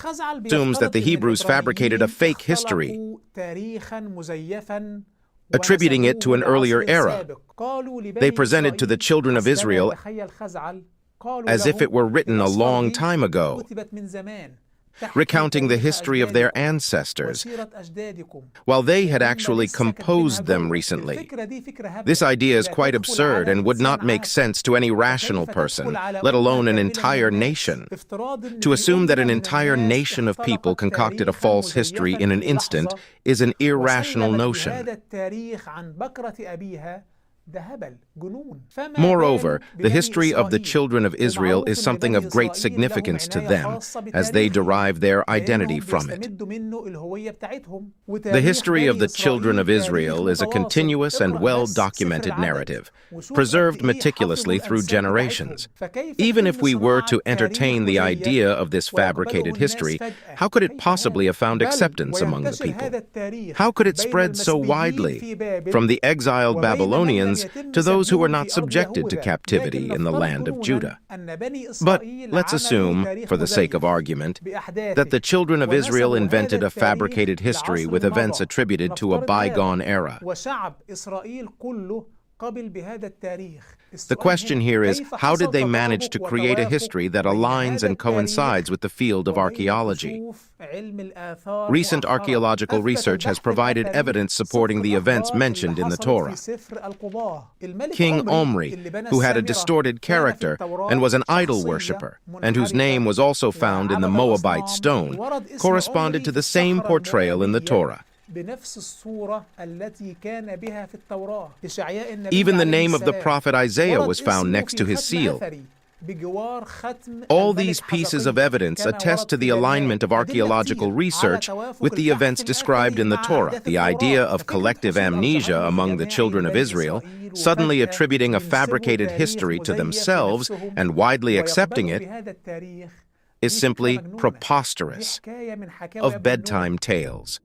assumes that the Hebrews fabricated a fake history, attributing it to an earlier era. They presented to the children of Israel as if it were written a long time ago, recounting the history of their ancestors, while they had actually composed them recently. This idea is quite absurd and would not make sense to any rational person, let alone an entire nation. To assume that an entire nation of people concocted a false history in an instant is an irrational notion. Moreover, the history of the children of Israel is something of great significance to them, as they derive their identity from it. The history of the children of Israel is a continuous and well-documented narrative, preserved meticulously through generations. Even if we were to entertain the idea of this fabricated history, how could it possibly have found acceptance among the people? How could it spread so widely, from the exiled Babylonians to those who were not subjected to captivity in the land of Judah? But let's assume, for the sake of argument, that the children of Israel invented a fabricated history with events attributed to a bygone era. The question here is, how did they manage to create a history that aligns and coincides with the field of archaeology? Recent archaeological research has provided evidence supporting the events mentioned in the Torah. King Omri, who had a distorted character and was an idol worshiper, and whose name was also found in the Moabite stone, corresponded to the same portrayal in the Torah. Even the name of the prophet Isaiah was found next to his seal. All these pieces of evidence attest to the alignment of archaeological research with the events described in the Torah. The idea of collective amnesia among the children of Israel, suddenly attributing a fabricated history to themselves and widely accepting it, is simply preposterous, of bedtime tales.